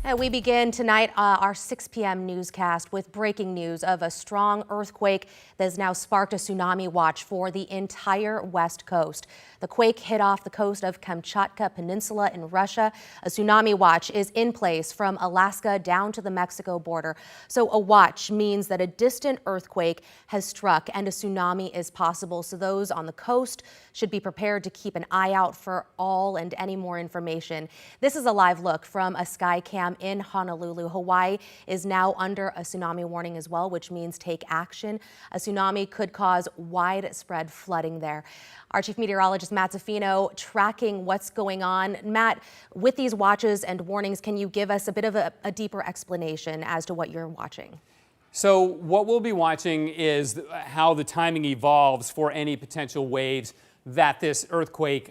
And we begin tonight our 6 p.m. newscast with breaking news of a strong earthquake that has now sparked a tsunami watch for the entire West Coast. The quake hit off the coast of Kamchatka Peninsula in Russia. A tsunami watch is in place from Alaska down to the Mexico border. So a watch means that a distant earthquake has struck and a tsunami is possible. So those on the coast should be prepared to keep an eye out for all and any more information. This is a live look from a sky cam in Honolulu. Hawaii is now under a tsunami warning as well, which means take action. A tsunami could cause widespread flooding there. Our chief meteorologist, Matt Zaffino, tracking what's going on. Matt, with these watches and warnings, can you give us a bit of a deeper explanation as to what you're watching? So what we'll be watching is how the timing evolves for any potential waves that this earthquake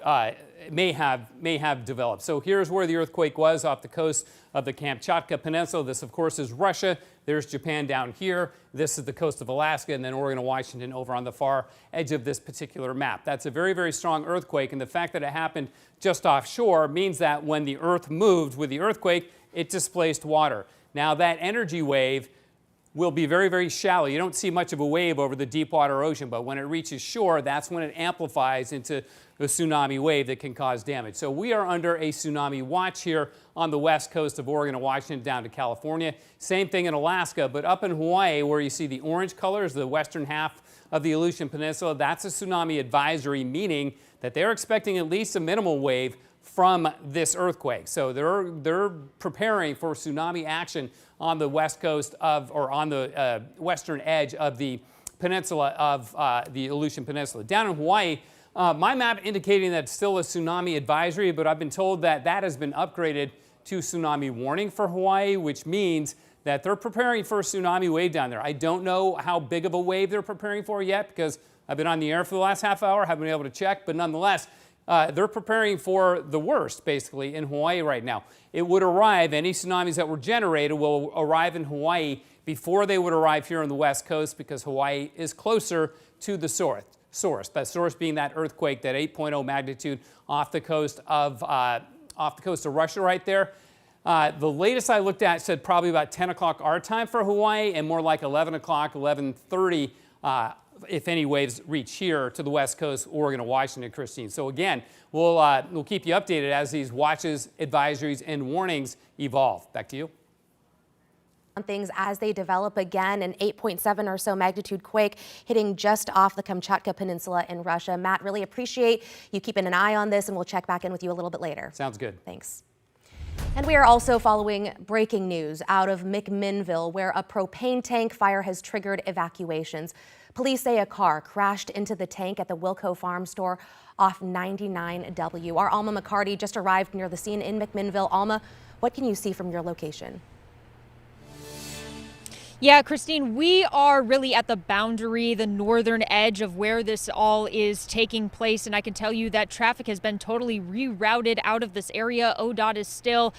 may have developed. So here's where the earthquake was off the coast of the Kamchatka Peninsula. This, of course, is Russia. There's Japan down here. This is the coast of Alaska, and then Oregon and Washington over on the far edge of this particular map. That's a very, very strong earthquake, and the fact that it happened just offshore means that when the earth moved with the earthquake, it displaced water. Now, that energy wave will be very, very shallow. You don't see much of a wave over the deep water ocean, but when it reaches shore, that's when it amplifies into a tsunami wave that can cause damage. So we are under a tsunami watch here on the west coast of Oregon and Washington down to California. Same thing in Alaska, but up in Hawaii where you see the orange colors, the western half of the Aleutian Peninsula, that's a tsunami advisory, meaning that they're expecting at least a minimal wave from this earthquake. So they're preparing for tsunami action on the west coast of, or on the western edge of the peninsula of the Aleutian Peninsula. Down in Hawaii, my map indicating that it's still a tsunami advisory, but I've been told that that has been upgraded to tsunami warning for Hawaii, which means that they're preparing for a tsunami wave down there. I don't know how big of a wave they're preparing for yet because I've been on the air for the last half hour, haven't been able to check, but nonetheless, they're preparing for the worst, basically, in Hawaii right now. It would arrive, any tsunamis that were generated will arrive in Hawaii before they would arrive here on the west coast because Hawaii is closer to the source. That source being that earthquake, that 8.0 magnitude off the coast of Russia right there. The latest I looked at said probably about 10 o'clock our time for Hawaii and more like 11 o'clock, 11:30 if any waves reach here to the west coast, Oregon and Washington, Christine. So again, we'll keep you updated as these watches, advisories, and warnings evolve. Back to you. Things as they develop again, an 8.7 or so magnitude quake hitting just off the Kamchatka Peninsula in Russia. Matt, really appreciate you keeping an eye on this, and we'll check back in with you a little bit later. Sounds good. Thanks. And we are also following breaking news out of McMinnville, where a propane tank fire has triggered evacuations. Police say a car crashed into the tank at the Wilco Farm Store off 99W. Our Alma McCarty just arrived near the scene in McMinnville. Alma, what can you see from your location? Yeah, Christine, we are really at the boundary, the northern edge of where this all is taking place. And I can tell you that traffic has been totally rerouted out of this area. ODOT is still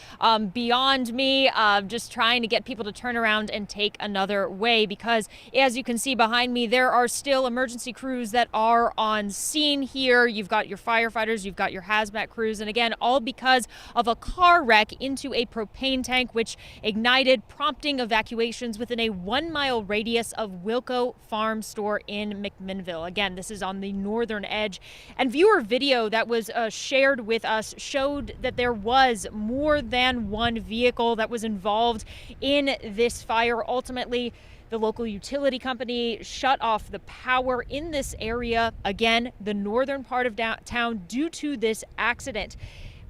beyond me, just trying to get people to turn around and take another way because, as you can see behind me, there are still emergency crews that are on scene here. You've got your firefighters, you've got your hazmat crews, and again, all because of a car wreck into a propane tank, which ignited, prompting evacuations within a 1 mile radius of Wilco Farm Store in McMinnville. Again, this is on the northern edge. And viewer video that was shared with us showed that there was more than one vehicle that was involved in this fire. Ultimately, the local utility company shut off the power in this area, again, the northern part of town, due to this accident.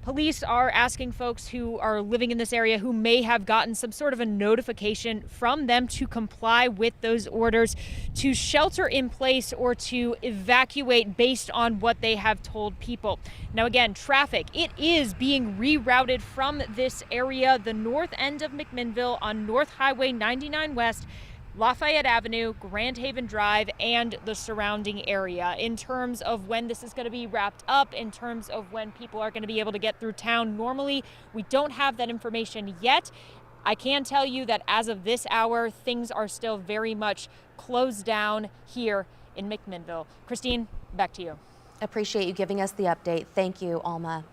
Police are asking folks who are living in this area who may have gotten some sort of a notification from them to comply with those orders, to shelter in place or to evacuate based on what they have told people. Now again, traffic, it is being rerouted from this area, the north end of McMinnville on North Highway 99 West, Lafayette Avenue, Grand Haven Drive, and the surrounding area. In terms of when this is going to be wrapped up, in terms of when people are going to be able to get through town normally, we don't have that information yet. I can tell you that as of this hour, things are still very much closed down here in McMinnville. Christine, back to you. Appreciate you giving us the update. Thank you, Alma.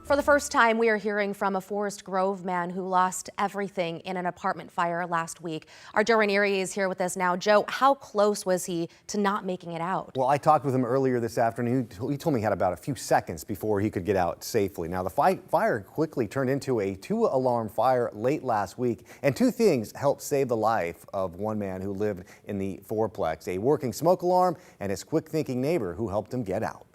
For the first time, we are hearing from a Forest Grove man who lost everything in an apartment fire last week. Our Joe Ranieri is here with us now. Joe, how close was he to not making it out? Well, I talked with him earlier this afternoon. He told me he had about a few seconds before he could get out safely. Now, the fire quickly turned into a 2-alarm fire late last week, and two things helped save the life of one man who lived in the fourplex: a working smoke alarm and his quick-thinking neighbor who helped him get out.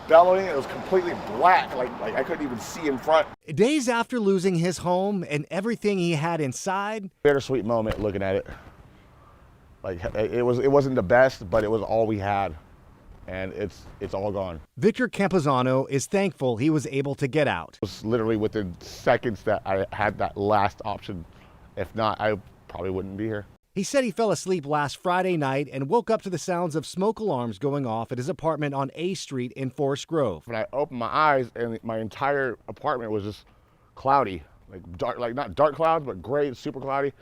Bellowing, it was completely black, like I couldn't even see in front. Days after losing his home and everything he had inside, Bittersweet moment looking at it. Like it wasn't the best, but it was all we had, and it's all gone. Victor Campuzano is thankful he was able to get out. It was literally within seconds that I had that last option. If not, I probably wouldn't be here. He said he fell asleep last Friday night and woke up to the sounds of smoke alarms going off at his apartment on A Street in Forest Grove. When I opened my eyes, and my entire apartment was just cloudy, like dark, like not dark clouds, but gray, super cloudy,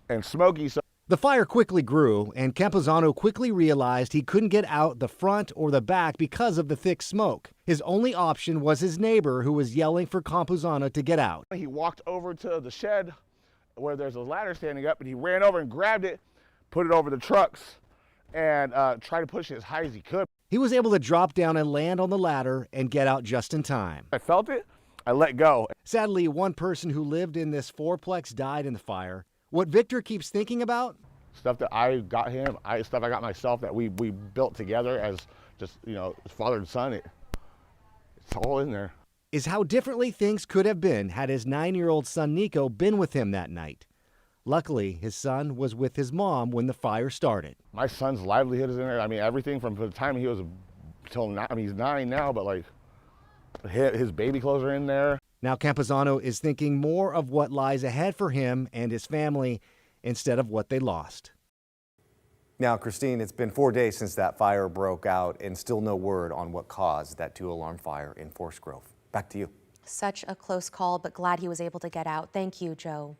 and smoky. So The fire quickly grew, and Campuzano quickly realized he couldn't get out the front or the back because of the thick smoke. His only option was his neighbor, who was yelling for Campuzano to get out. he walked over to the shed where there's a ladder standing up, and he ran over and grabbed it, put it over the trucks, and tried to push it as high as he could. He was able to drop down and land on the ladder and get out just in time. I felt it, I let go. Sadly, one person who lived in this fourplex died in the fire. What Victor keeps thinking about? Stuff that I got him, stuff I got myself that we built together as just, father and son. It's all in there. Is how differently things could have been had his 9-year-old son Nico been with him that night. Luckily, his son was with his mom when the fire started. My son's livelihood is in there. I mean, everything from the time he was till now. I mean, he's 9 now, but like his baby clothes are in there. Now Campuzano is thinking more of what lies ahead for him and his family instead of what they lost. Now, Christine, it's been 4 days since that fire broke out and still no word on what caused that 2-alarm fire in Forest Grove. Back to you. Such a close call, but glad he was able to get out. Thank you, Joe.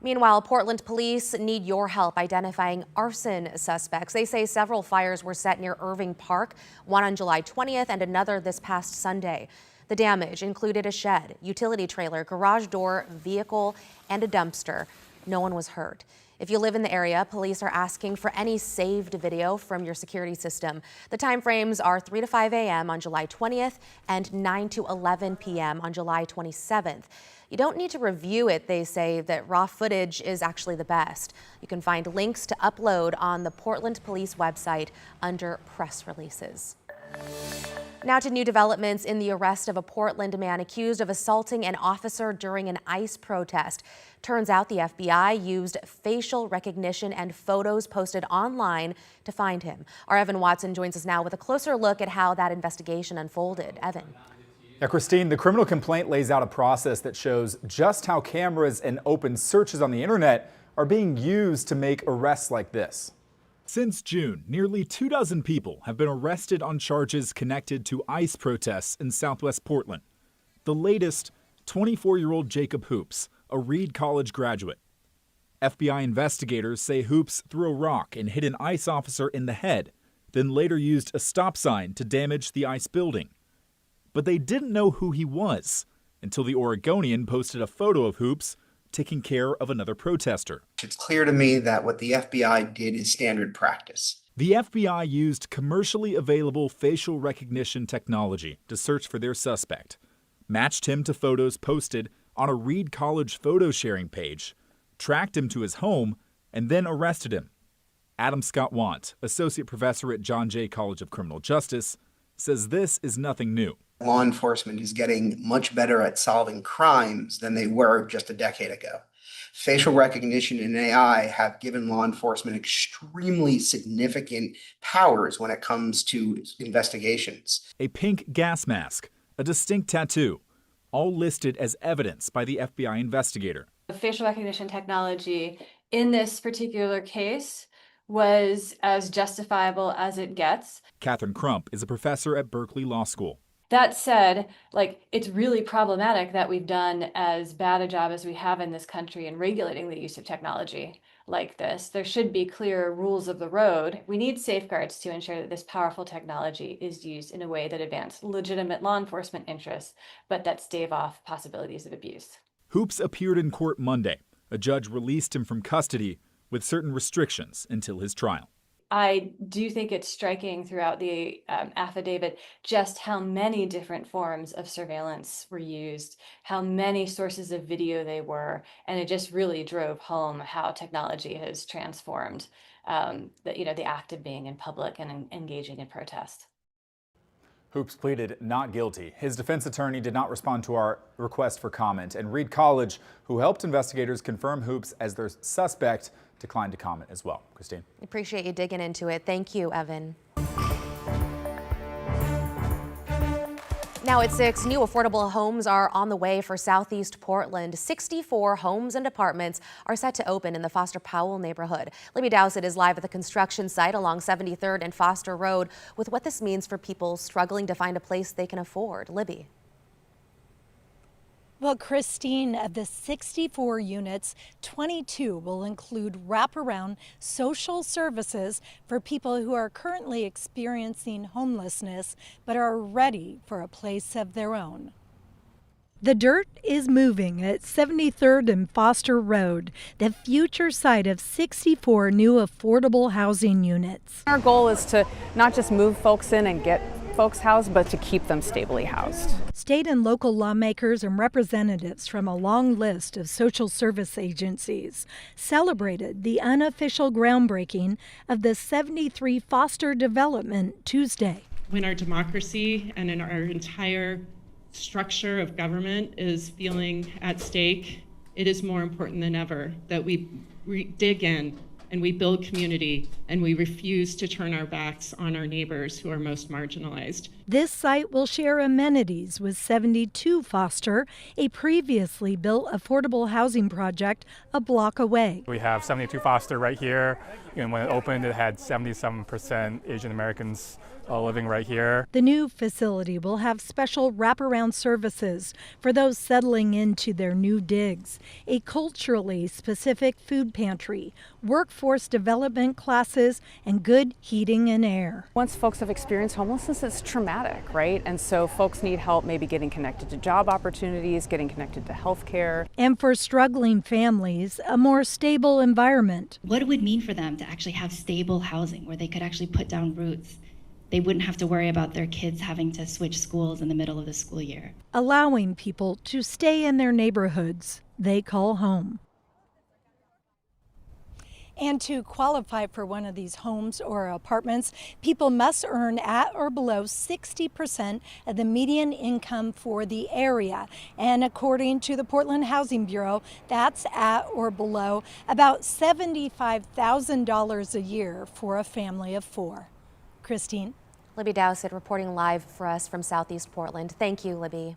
Meanwhile, Portland police need your help identifying arson suspects. They say several fires were set near Irving Park, one on July 20th and another this past Sunday. The damage included a shed, utility trailer, garage door, vehicle, and a dumpster. No one was hurt. If you live in the area, police are asking for any saved video from your security system. The time frames are 3 to 5 a.m. on July 20th and 9 to 11 p.m. on July 27th. You don't need to review it. They say that raw footage is actually the best. You can find links to upload on the Portland Police website under press releases. Now to new developments in the arrest of a Portland man accused of assaulting an officer during an ICE protest. Turns out the FBI used facial recognition and photos posted online to find him. Our Evan Watson joins us now with a closer look at how that investigation unfolded. Evan. Yeah, Christine, the criminal complaint lays out a process that shows just how cameras and open searches on the internet are being used to make arrests like this. Since June, nearly 24 people have been arrested on charges connected to ICE protests in Southwest Portland. The latest, 24-year-old Jacob Hoops, a Reed College graduate. FBI investigators say Hoops threw a rock and hit an ICE officer in the head, then later used a stop sign to damage the ICE building. But they didn't know who he was until the Oregonian posted a photo of Hoops taking care of another protester. It's clear to me that what the FBI did is standard practice. The FBI used commercially available facial recognition technology to search for their suspect, matched him to photos posted on a Reed College photo sharing page, tracked him to his home, and then arrested him. Adam Scott Want, associate professor at John Jay College of Criminal Justice, says this is nothing new. Law enforcement is getting much better at solving crimes than they were just a decade ago. Facial recognition and AI have given law enforcement extremely significant powers when it comes to investigations. A pink gas mask, a distinct tattoo, all listed as evidence by the FBI investigator. The facial recognition technology in this particular case was as justifiable as it gets. Catherine Crump is a professor at Berkeley Law School. That said, it's really problematic that we've done as bad a job as we have in this country in regulating the use of technology. like this. There should be clear rules of the road. We need safeguards to ensure that this powerful technology is used in a way that advances legitimate law enforcement interests, but that stave off possibilities of abuse. Hoops appeared in court Monday. A judge released him from custody with certain restrictions until his trial. I do think it's striking throughout the affidavit just how many different forms of surveillance were used, how many sources of video they were, and it just really drove home how technology has transformed the act of being in public and engaging in protest. Hoops pleaded not guilty. His defense attorney did not respond to our request for comment, and Reed College, who helped investigators confirm Hoops as their suspect, declined to comment as well. Christine. Appreciate you digging into it. Thank you, Evan. Now at 6, new affordable homes are on the way for Southeast Portland. 64 homes and apartments are set to open in the Foster Powell neighborhood. Libby Dowsett is live at the construction site along 73rd and Foster Road with what this means for people struggling to find a place they can afford. Libby. Well, Christine, of the 64 units, 22 will include wraparound social services for people who are currently experiencing homelessness but are ready for a place of their own. The dirt is moving at 73rd and Foster Road, the future site of 64 new affordable housing units. Our goal is to not just move folks in and get folks housed, but to keep them stably housed. State and local lawmakers and representatives from a long list of social service agencies celebrated the unofficial groundbreaking of the 73 Foster development Tuesday. When our democracy and in our entire structure of government is feeling at stake, it is more important than ever that we dig in and we build community and we refuse to turn our backs on our neighbors who are most marginalized. This site will share amenities with 72 Foster, a previously built affordable housing project a block away. We have 72 Foster right here, and when it opened it had 77% Asian Americans living right here. The new facility will have special wraparound services for those settling into their new digs, a culturally specific food pantry, workforce development classes, and good heating and air. Once folks have experienced homelessness, it's traumatic, right? And so folks need help maybe getting connected to job opportunities, getting connected to health care. And for struggling families, a more stable environment. What it would mean for them to actually have stable housing where they could actually put down roots. They wouldn't have to worry about their kids having to switch schools in the middle of the school year. Allowing people to stay in their neighborhoods they call home. And to qualify for one of these homes or apartments, people must earn at or below 60% of the median income for the area. And according to the Portland Housing Bureau, that's at or below about $75,000 a year for a family of 4. Christine. Libby Dowsett reporting live for us from Southeast Portland. Thank you, Libby.